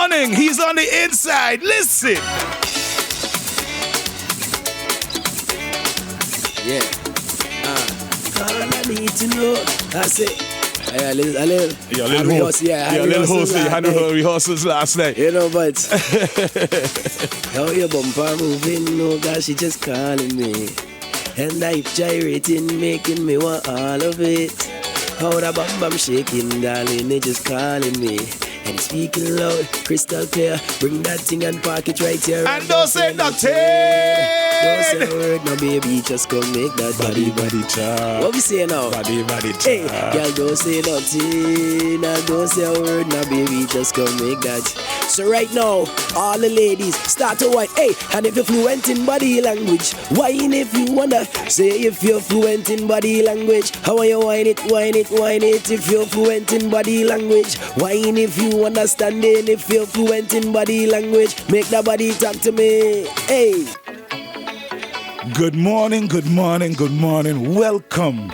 morning. He's on the inside. Listen. Yeah. All I need to know, I say. A little host. You had no rehearsals last night. You know, but how your bumper moving? No, God, she just calling me. And I gyrating, making me want all of it. How the bum shaking, darling, they just calling me. And it's speaking loud, crystal clear. Bring that thing and park it right here. And don't say nothing. Don't say a word, no baby, just come make that body talk. What we say now? Body talk. Hey, girl, don't say nothing. Nah, don't say a word, no baby, just come make that. So right now, all the ladies start to whine. Hey, and if you're fluent in body language, whine if you wanna. Say if you're fluent in body language, how you whine it, whine it, whine it. If you're fluent in body language, whine if you understand it. If you're fluent in body language, make the body talk to me. Hey. Good morning. Welcome,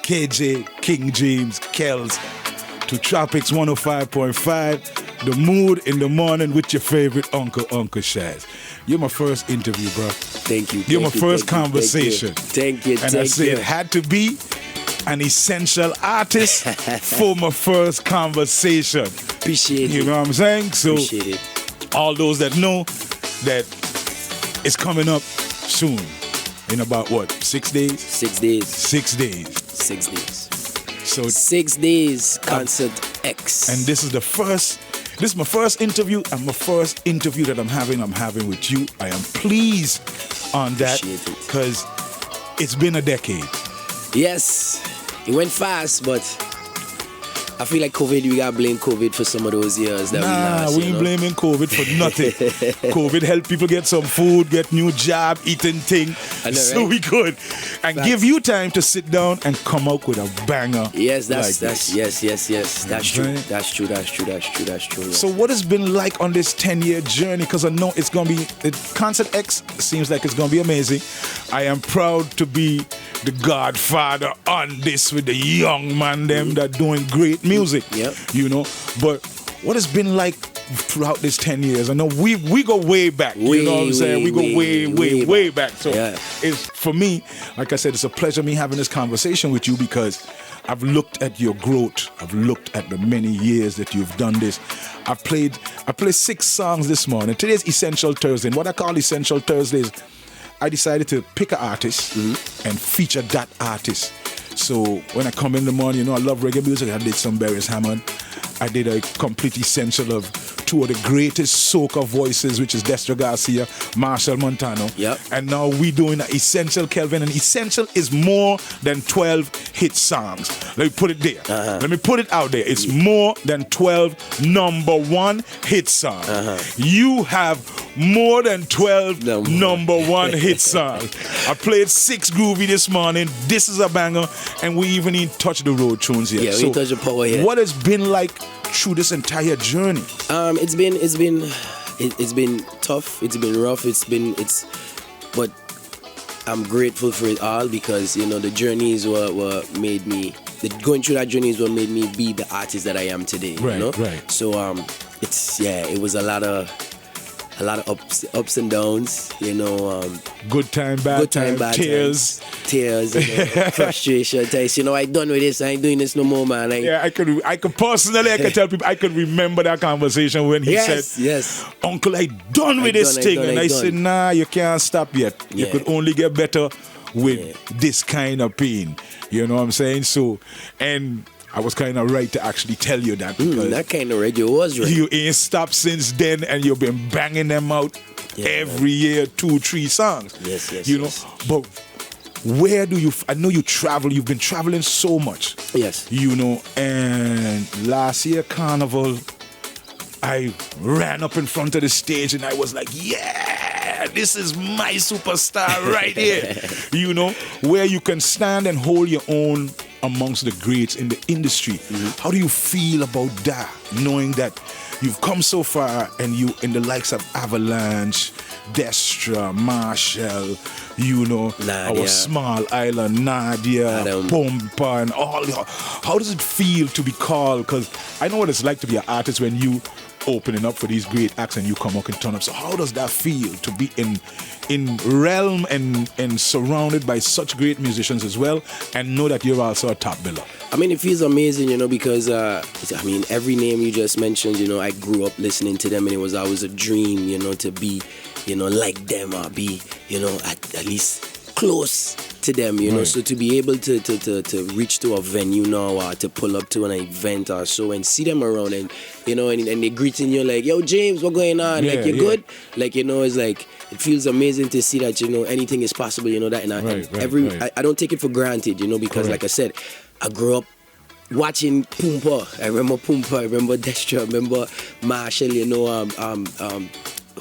KJ, King James, Kels, to Tropixx 105.5. The mood in the morning with your favorite Uncle Shadz. You're my first interview, bro. Thank you. You're my first conversation. Thank you. And I said it had to be an essential artist for my first conversation. Appreciate it. You know what I'm saying? So, appreciate it. All those that know that it's coming up soon. In about what? 6 days? 6 days. 6 days. 6 days. So 6 days, Koncert X. And this is my first interview, and my first interview that I'm having with you. I am pleased on that because it's been a decade. Yes, it went fast, but I feel like we gotta blame COVID for some of those years that we lost. We ain't blaming COVID for nothing. COVID helped people get some food, get new job, eating thing, so we could. And give you time to sit down and come out with a banger. Yes, that's true. So what has been like on this 10-year journey? Because I know it's gonna be, Koncert X seems like it's gonna be amazing. I am proud to be the godfather on this with the young man them that doing great music. Yep. You know, but what has been like throughout this 10 years? I know we go way back. You know what I'm saying? We go way back. So it's, for me, like I said, it's a pleasure me having this conversation with you because I've looked at your growth. I've looked at the many years that you've done this. I played 6 songs this morning. Today's Essential Thursday. And what I call Essential Thursdays, I decided to pick an artist and feature that artist. So when I come in the morning, you know, I love reggae music. I did some Barry's Hammond. I did a complete essential of 2 of the greatest soca voices, which is Destro Garcia, Marshall Montano. Yep. And now we doing an essential Kelvin. And essential is more than 12 hit songs. Let me put it there. Let me put it out there. It's more than 12 number 1 hit songs. You have more than 12 number 1 hit songs. I played 6 groovy this morning. This is a banger. And we even ain't touched the road tunes yet. Yeah, we touched the power here. What has been like through this entire journey? It's been tough. It's been rough. But I'm grateful for it all because you know the journeys were made me. Going through that journey is what made me be the artist that I am today. Right, you know? right. So it was a lot of ups and downs, you know. Good time, bad tears, you know, frustration. You know, I done with this. I ain't doing this no more, man. I could personally, I could tell people, I could remember that conversation when he said, "Yes, Uncle, I done with this thing," and I said, "Nah, you can't stop yet. You could only get better with this kind of pain." You know what I'm saying? So, and I was kind of right to actually tell you that because that kind of radio was right. You ain't stopped since then, and you've been banging them out every year, 2-3 songs. Yes. You know, but where do you? I know you travel. You've been traveling so much. Yes. You know, and last year Carnival, I ran up in front of the stage and I was like, yeah, this is my superstar right here. You know, where you can stand and hold your own amongst the greats in the industry. How do you feel about that, knowing that you've come so far and you in the likes of Avalanche, Destra, Marshall, you know, Nadia, our small island, Nadia, Pompa, and all. How does it feel to be called? Because I know what it's like to be an artist when you opening up for these great acts and you come up and turn up. So how does that feel to be in realm and surrounded by such great musicians as well, and know that you're also a top biller? I mean, it feels amazing, you know, because, I mean, every name you just mentioned, you know, I grew up listening to them, and it was always a dream, you know, to be, you know, like them or be, you know, at least close to them, you know. So to be able to reach to a venue now, or to pull up to an event or so and see them around, and, you know, and they greeting you like, yo, James, what going on? Like, you good? Like, you know, it's like, it feels amazing to see that, you know, anything is possible, you know, that, and I don't take it for granted, you know, because like I said, I grew up watching Poompa. I remember Poompa, I remember Destra, I remember Marshall, you know,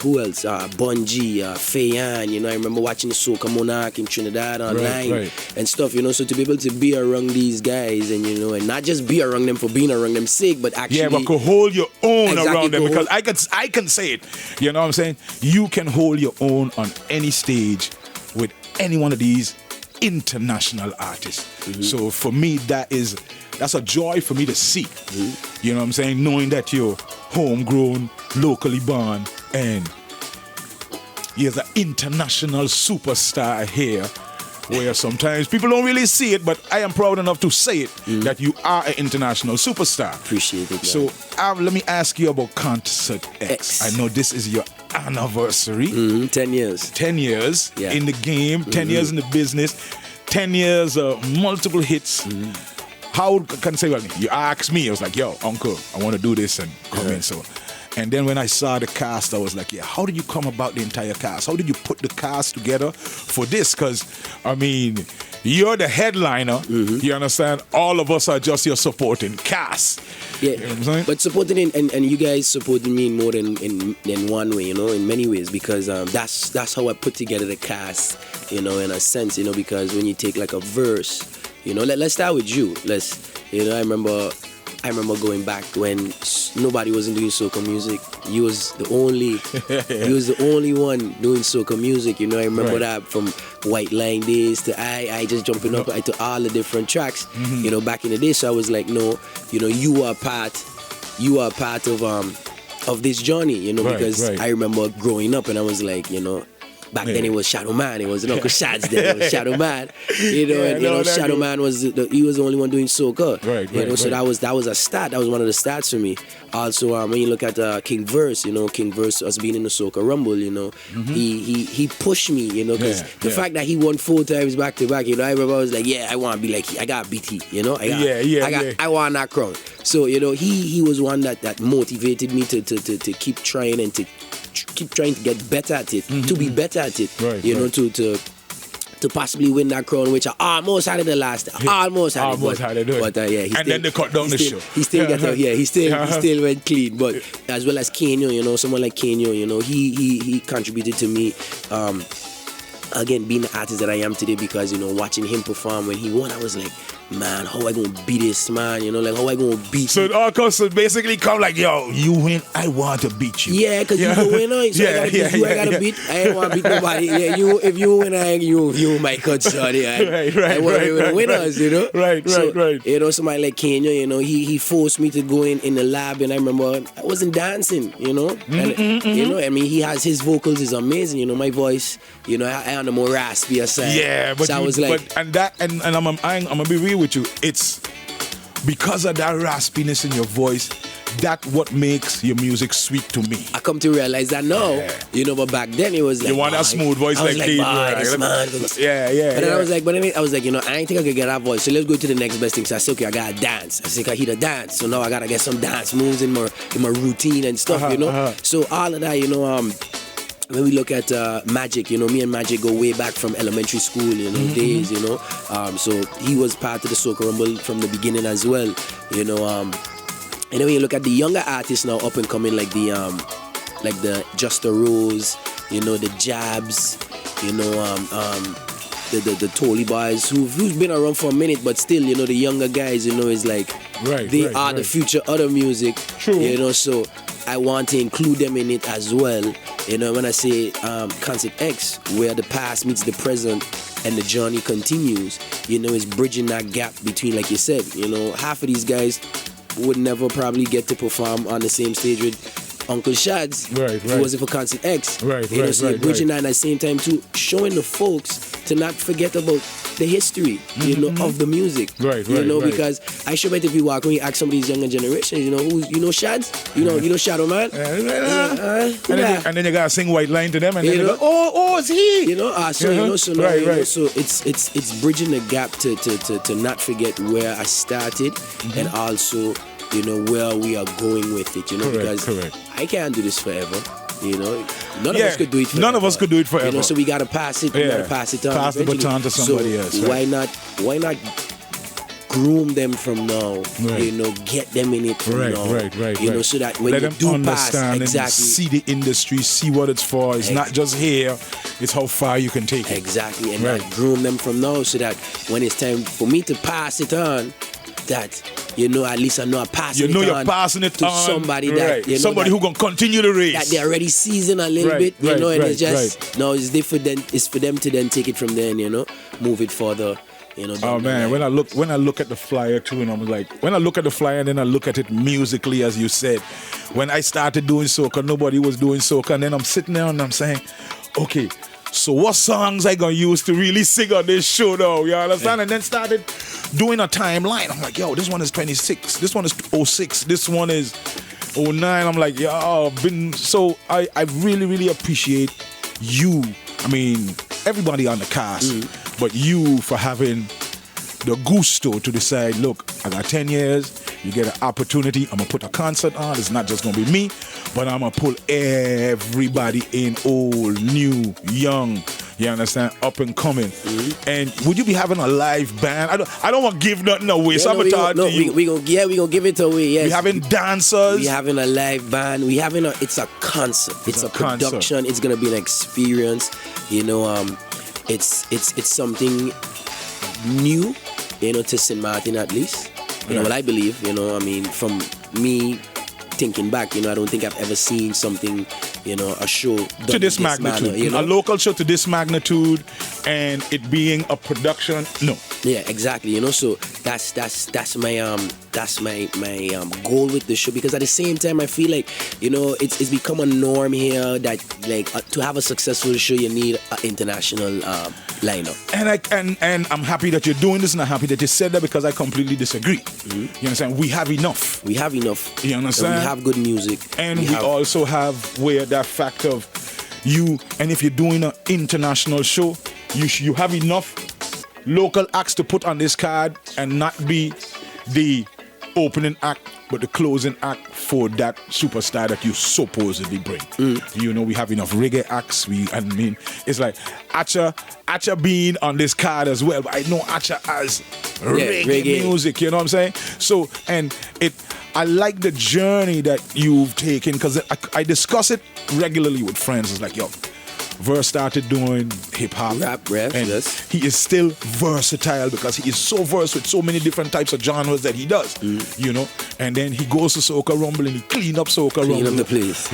who else? Bungie, Fayan, you know, I remember watching the Soca Monarch in Trinidad online and stuff, you know, so to be able to be around these guys and, you know, and not just be around them for being around them sake, but actually... Yeah, but could hold your own around them, because I can say it, you know what I'm saying? You can hold your own on any stage with any one of these international artists. So for me, that's a joy for me to see. You know what I'm saying? Knowing that you're homegrown, locally born, and he's an international superstar here, where sometimes people don't really see it, but I am proud enough to say it, that you are an international superstar. Appreciate it, man. So let me ask you about Koncert X. I know this is your anniversary. 10 years. 10 years in the game, 10 years in the business, 10 years of multiple hits. How can I say, well, you asked me, I was like, yo, Uncle, I want to do this and come in. So, and then when I saw the cast, I was like, yeah, how did you come about the entire cast? How did you put the cast together for this? Because, I mean, you're the headliner, you understand? All of us are just your supporting cast. Yeah, you know what I'm saying? but supporting and you guys supported me more than in one way, you know, in many ways, because that's how I put together the cast, you know, in a sense, you know, because when you take like a verse, you know, let's start with you. You know, I remember going back when nobody wasn't doing soca music. You was the only one doing soca music. You know, I remember that from White Line days to I just jumping up to all the different tracks. You know, back in the day. So I was like, no, you know, you are part of this journey. You know, because I remember growing up and I was like, you know. Back then it was Shadow Man. It was an Uncle Shadz then. It was Shadow Man. You know, and you know, Shadow Man was he was the only one doing soca. So that was a start. That was one of the starts for me. Also, when you look at King Verse, you know, King Verse us being in the Soca Rumble, you know, he pushed me, you know, because the fact that he won 4 times back to back, you know, I remember I was like, yeah, I want to be like, I got BT, you know, I want that crown. So, you know, he was one that motivated me to keep trying and to keep trying to get better at it, to be better at it, you know, to possibly win that crown, which I almost had it the last time. Almost had it. But then they cut down the show. He still got out, he still went clean. But as well as Kenyo, you know, someone like Kenyo, you know, he contributed to me, again, being the artist that I am today, because, you know, watching him perform when he won, I was like, man, how I gonna beat this man? You know, like how I gonna beat so all customers basically come like, yo, you win, I want to beat you. Yeah, because you the winner. So I gotta beat. I ain't want to beat nobody. Yeah, if you win, you my cut, sorry. I want to be the winners, you know. Right. You know, somebody like Kenya, you know, he forced me to go in the lab, and I remember I wasn't dancing, you know. And, you know, I mean, he has his vocals is amazing. You know, my voice, you know, I on the more raspy side. Yeah, but so I was like, and I'm gonna be real with you. It's because of that raspiness in your voice, that what makes your music sweet to me. I come to realize that now, you know, but back then it was like, you want that smooth voice like Dave. Yeah. But then I was like, you know, I ain't think I could get that voice, so let's go to the next best thing. So I said, okay, I gotta dance. I said, I hear the dance, so now I gotta get some dance moves in my routine and stuff, you know. So all of that, you know, when we look at Magic, you know, me and Magic go way back from elementary school, you know, days, you know. So he was part of the Soca Rumble from the beginning as well, you know. And then when you look at the younger artists now up and coming, like the Just a Rose, you know, the Jabs, you know, the Tolly Boys who's been around for a minute, but still, you know, the younger guys, you know, is like they are the future of the music. True. You know, so I want to include them in it as well. You know, when I say Koncert X, where the past meets the present and the journey continues, you know, it's bridging that gap between, like you said, you know, half of these guys would never probably get to perform on the same stage with Uncle Shadz. Right. If it wasn't for Koncert X. Right. So you're bridging that, and at the same time too, showing the folks to not forget about the history, of the music. Right. Because I sure bet if you walk when you ask some of these younger generations, Shadz? You know Shadow Man? And then you gotta sing White Line to them, and then they go, oh, it's he. So it's bridging the gap to not forget where I started, and also where we are going with it. Because I can't do this forever. None of us could do it forever. None of us could do it forever. So we gotta pass it. We gotta pass it on. Pass the baton to somebody else. Right? Why not groom them from now? Get them in it from now. Right. So that when let you them do understand pass, and see the industry, see what it's for. It's not just here. It's how far you can take it. Exactly, and not groom them from now, so that when it's time for me to pass it on, that at least I know I pass it on. You're passing it to on somebody that somebody who gonna continue the race. That they're already seasoned a little bit, and it's just now it's different. It's for them to then take it from there and move it further. Oh man, when I look at the flyer too, and I'm like, when I look at the flyer and then I look at it musically, as you said, when I started doing soca, nobody was doing soca, and then I'm sitting there and I'm saying, okay, so what songs I gonna use to really sing on this show now? You understand? And then started doing a timeline. I'm like, yo, this one is 26, this one is 06, this one is 09. I'm like, yo, I really appreciate you. I mean, everybody on the cast, but you for having the gusto to decide, look, I got 10 years, you get an opportunity, I'm going to put a concert on, it's not just going to be me, but I'm going to pull everybody in, old, new, young, you understand, up and coming. And would you be having a live band? I don't want to give nothing away, so I'm going to talk to you. We're going to give it away, yes. We having dancers. We having a live band. It's a concert. It's a production. It's going to be an experience. It's something new, to St.Maarten at least. What I believe, from me thinking back, I don't think I've ever seen something, a show done to this magnitude, a local show to this magnitude, and it being a production. No. Yeah, exactly. So that's my goal with the show, because at the same time I feel like it's become a norm here that to have a successful show you need an international lineup. And I'm happy that you're doing this, and I'm happy that you said that, because I completely disagree. You understand? We have enough. You understand? And we have good music, and we also have where that fact of you. And if you're doing an international show, you have enough local acts to put on this card and not be the opening act but the closing act for that superstar that you supposedly bring. We have enough reggae acts. It's like Acha being on this card as well, but I know Acha as reggae music, you know what I'm saying? So, I like the journey that you've taken, because I discuss it regularly with friends. It's like, yo, Verse started doing hip-hop. Rap, and yes. He is still versatile, because he is so versed with so many different types of genres that he does, And then he goes to Soca Rumble and he clean up Soca Rumble. Clean up the place.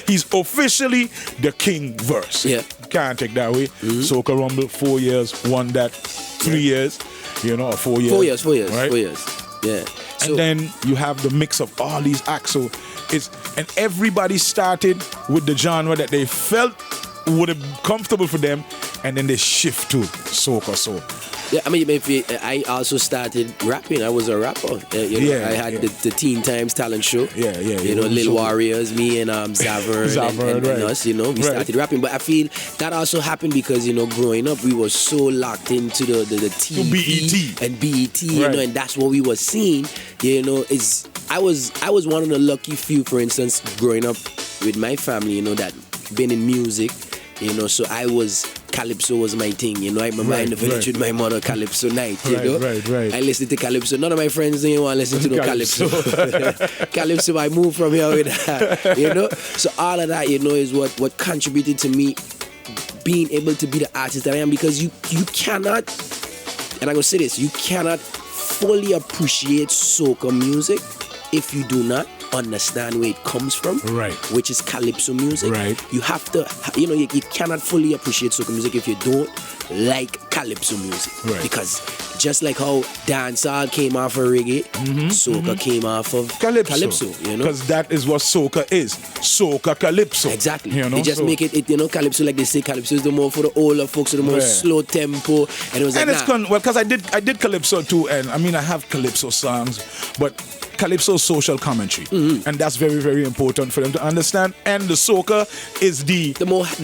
He's officially the king verse. Yeah. Can't take that away. Soca Rumble, 4 years, won that 3 years, or 4 years. 4 years, right? 4 years. Yeah. And then you have the mix of all these acts. And everybody started with the genre that they felt would have been comfortable for them, and then they shift to soca. Yeah, I also started rapping. I was a rapper. I had the Teen Times talent show. Lil Warriors, me and Zavern and us. We started rapping. But I feel that also happened because growing up we were so locked into the TV BET and BET, and that's what we were seeing. I was one of the lucky few, for instance, growing up with my family, that been in music, so Calypso was my thing, I remember in the village with my mother, Calypso night, Right. I listened to Calypso. None of my friends didn't want to listen to no Calypso. Calypso, I moved from here with that, So all of that, is what contributed to me being able to be the artist that I am, because you cannot, and I'm going to say this, you cannot fully appreciate soca music if you do not understand where it comes from, right, which is calypso music. Right. You have to, you cannot fully appreciate soca music if you don't like calypso music. Right. Because just like how dancehall came off of reggae, soca came off of calypso. You know, because that is what soca is. Soca calypso. Exactly. You know, they just make it, calypso, like they say, calypso is the more for the older folks, the more slow tempo, and it was like, it's because I did calypso too, and I mean I have calypso songs, but calypso social commentary, and that's very, very important for them to understand. And the soca is the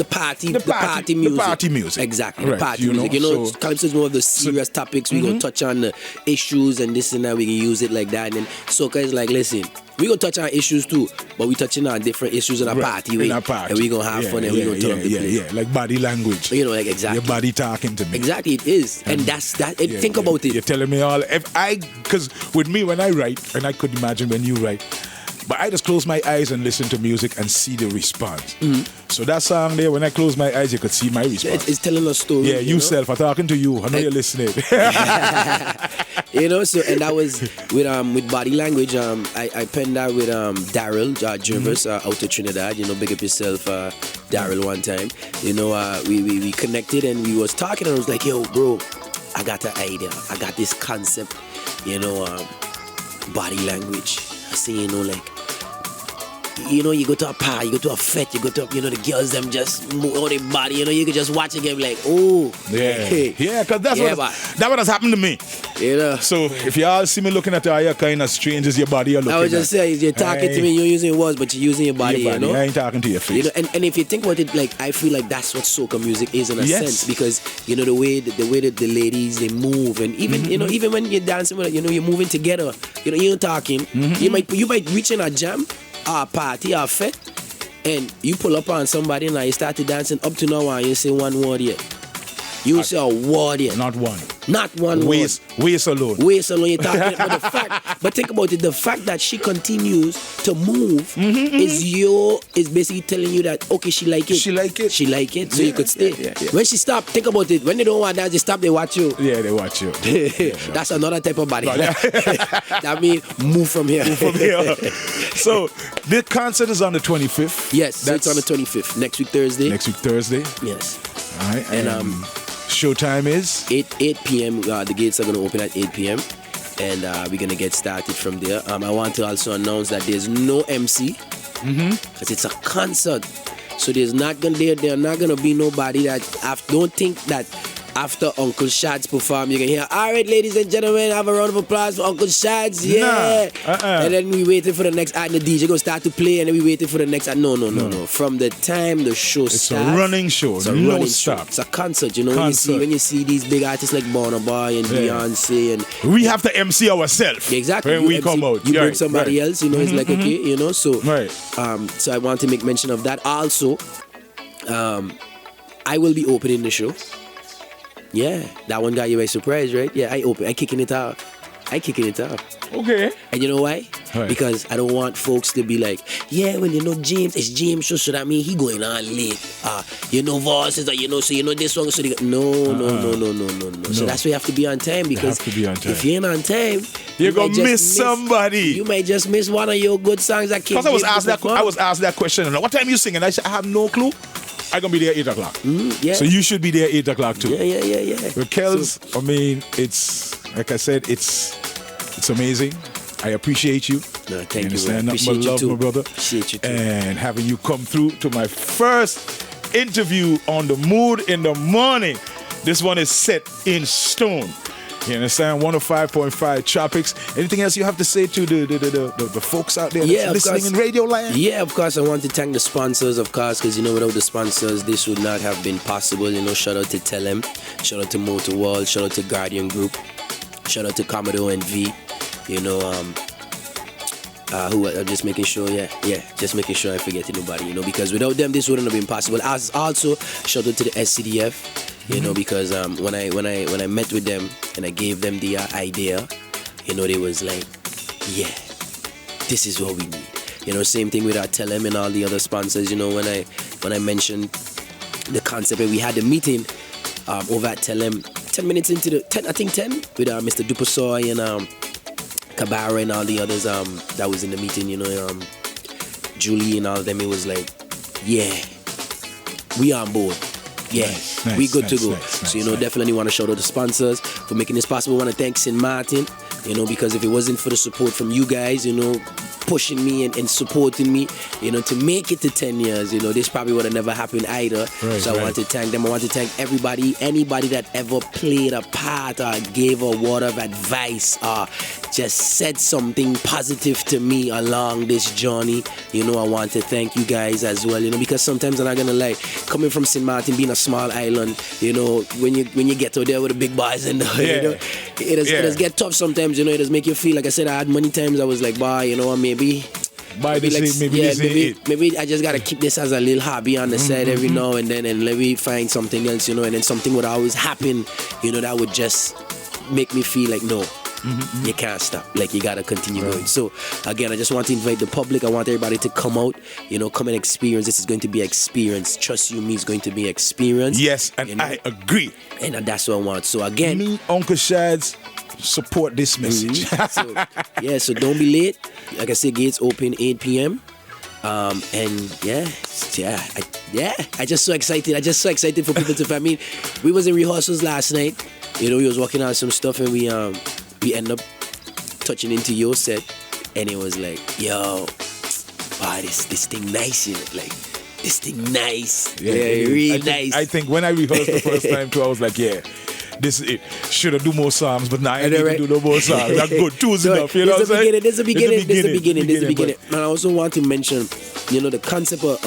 party music. The party music. Exactly. Right. The party music. So, calypso is more of the serious topics. We gonna touch on the issues and this and that. We can use it like that. And then soca is like, listen, we gonna touch on issues too, but we touching on different issues in our party way. And we gonna have fun and we gonna turn up the place. Like body language. Like exactly. Your body talking to me. Exactly, it is. And that's that. Think about it. You're telling me all. Because with me, when I write, and I could imagine when you write, but I just close my eyes and listen to music and see the response. So that song there, when I close my eyes, you could see my response. It's telling a story. Yeah, you self. I'm talking to you. I know you're listening. So and that was with body language. I penned that with Daryl Jervis out of Trinidad. Big up yourself, Daryl. One time, we connected and we was talking and I was like, yo, bro, I got an idea. I got this concept. Body language. I say, you go to a party, you go to a fete, you go to, the girls, them just move all their body, you can just watch a game like, oh. Yeah, because that's what has happened to me. So if y'all see me looking at you, you're kind of strange as your body you're looking at. I was just saying, you're talking to me, you're using words, but you're using your body, I ain't talking to your face. And if you think about it, like, I feel like that's what soca music is in a sense, because, the way that the ladies, they move, and even, even when you're dancing with, you're moving together, you're talking, you might reach in a jam, or a party, or a fete, and you pull up on somebody and you start to dancing up to now and you say one word yet. You say a word yet. Not one. Not one waist alone. Waist alone, you're talking about but think about it, the fact that she continues to move is basically telling you that, okay, she like it. She like it, so you could stay. Yeah. When she stop, think about it. When they don't want that, they stop, they watch you. Yeah, they watch you. That's another type of body. That means move from here. So, the concert is on the 25th. Yes, so it's on the 25th. Next week, Thursday. Yes. All right. And showtime is? 8 p.m. The gates are going to open at 8 p.m. And we're going to get started from there. I want to also announce that there's no MC. Because it's a concert. So there are not going to be nobody that... Don't think that after Uncle Shadz perform, you can hear, all right, ladies and gentlemen, have a round of applause for Uncle Shadz. Yeah. And then we waiting for the next act. The DJ going to start to play and then we waiting for the next act. No. From the time the show starts. It's a running show. It's a running stop. It's a concert. When you see these big artists like Burna Boy and Beyonce. And we have to MC ourselves. Exactly. When we come out. You bring somebody else, it's like, okay, so. Right. So I want to make mention of that. Also, I will be opening the show. Yeah, that one got you by surprise, right? Yeah, I kicking it out. Okay. And you know why? Right. Because I don't want folks to be like, yeah, well, James, it's James, so that mean he going on late. Voices, so this song, so they go, no. So that's why you have to be on time, because if you ain't on time, you're going to miss somebody. You might just miss one of your good songs that came. Because I was asked that question, what time you singing? I said, I have no clue. I'm going to be there 8 o'clock. Yeah. So you should be there 8 o'clock too. Yeah. With Kels, it's, like I said, it's amazing. I appreciate you. No, thank you. I appreciate you too. My brother. Appreciate you too. And having you come through to my first interview on The Mood in the Morning. This one is set in stone. You understand? 105.5 Tropixx. Anything else you have to say to the folks out there that's listening in radio land? Yeah, of course. I want to thank the sponsors, of course, because, without the sponsors, this would not have been possible. Shout out to Telem, shout out to Motor World, shout out to Guardian Group, shout out to Commodore and V. I'm just making sure, just making sure I forget nobody, because without them, this wouldn't have been possible. As also, shout out to the SCDF. Because when I met with them and I gave them the idea, they was like, yeah, this is what we need. Same thing with our Telem and all the other sponsors. When I mentioned the concept, and we had the meeting over at Telem 10 minutes into 10 with Mr. Dupasoy Kabara and all the others that was in the meeting, you know, Julie and all of them, it was like, yeah, we on board. Yeah, nice, we good to go. Nice, so, you know, definitely want to shout out the sponsors for making this possible. I want to thank St.Maarten, you know, because if it wasn't for the support from you guys, you know, pushing me and supporting me, you know, to make it to 10 years, you know, this probably would have never happened either. So I want to thank them. I want to thank everybody, anybody that ever played a part or gave a word of advice or just said something positive to me along this journey. You know, I want to thank you guys as well, you know, because sometimes I'm not gonna lie, coming from St.Maarten, being a small island, you know, when you get out there with the big boys and you know, it does get tough sometimes, you know, it does make you feel, like I said, I had many times I was like, bah, you know, maybe I just gotta keep this as a little hobby on the side every now and then, and let me find something else, you know, and then something would always happen, you know, that would just make me feel like, no, you can't stop, like you gotta continue going. So again, I just want to invite the public. I want everybody to come out, you know, come and experience. This is going to be experience. Trust you me, it's going to be experience. Yes, and you know? I agree. And that's what I want. So again, me, Uncle Shadz, support this message. So don't be late. Like I said, gates open 8 p.m. And I just so excited. I just so excited for people to. I mean, we was in rehearsals last night. You know, we was working on some stuff, and we end up touching into your set, and it was like, yo, wow, this thing nice, you know, like this thing nice, really nice. I think when I rehearsed the first time too, I was like, yeah. This is it. Should have do more songs, but now I need to do no more songs. That's good. Two's enough. You know what I'm saying? This is the beginning. And I also want to mention, you know, the concept of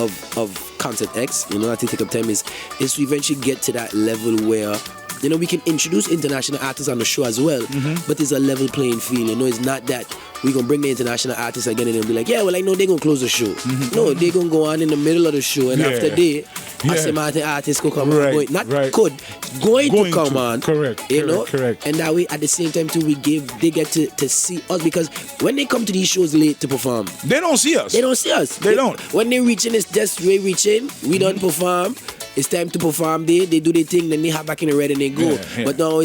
Koncert X, you know, I think take up time is to eventually get to that level where, you know, we can introduce international artists on the show as well, but it's a level playing field. You know, it's not that we're going to bring the international artists again and they'll be like, yeah, well, I know they're going to close the show. No, they're going to go on in the middle of the show, and after they, St.Maarten artists could come on. Going to come on. Correct. You know? Correct. And that way, at the same time, too, they get to see us, because when they come to these shows late to perform, they don't see us. They don't. When they reach in, it's just we reach in, we don't perform. It's time to perform. They do their thing, then they have back in the red and they go. But now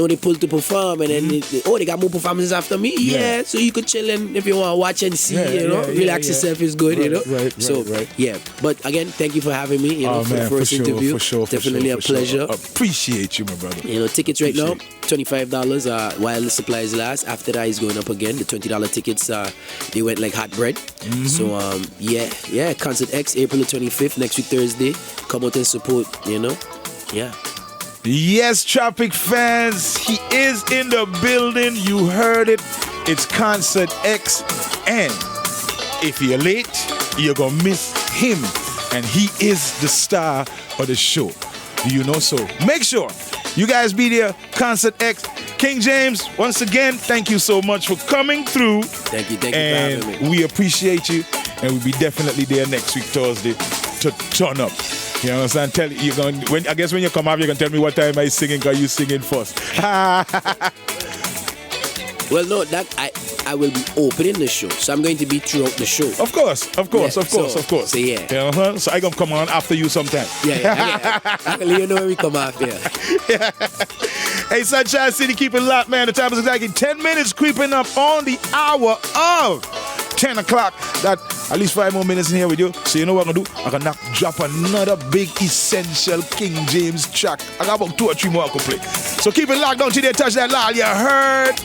they pull to perform, and then they got more performances after me. Yeah, so you could chill and if you want to watch and see, you know, relax yourself is good, you know. Right. But again, thank you for having me, you know, for the first interview. Definitely a pleasure. Appreciate you, my brother. You know, tickets right now, $25 while the supplies last. After that, it's going up again. The $20 tickets, they went like hot bread. So Koncert X, April the 25th, next week Thursday. Come out and support, you know. Yes, Tropixx fans, he is in the building. You heard it. It's Koncert X, and if you're late, you're gonna miss him, and he is the star of the show. You know, so make sure you guys be there. Koncert X, King James. Once again, thank you so much for coming through. Thank you for and having me. We appreciate you, and we'll be definitely there next week Thursday to turn up. You know what I'm saying? I guess when you come out, you can tell me what time I singing, because you singing first. Well, no, that I will be opening the show, so I'm going to be throughout the show. Of course. So yeah. So I gonna come on after you sometime. I can let you know when we come after. Hey, Sunshine City, keep it locked, man. The time is exactly 10 minutes, creeping up on the hour of 10 o'clock. Got at least 5 more minutes in here with you. So you know what I'm gonna do? I'm gonna drop another big essential King James track. I got about 2 or 3 more I can play. So keep it locked. Don't you dare touch that dial. You heard?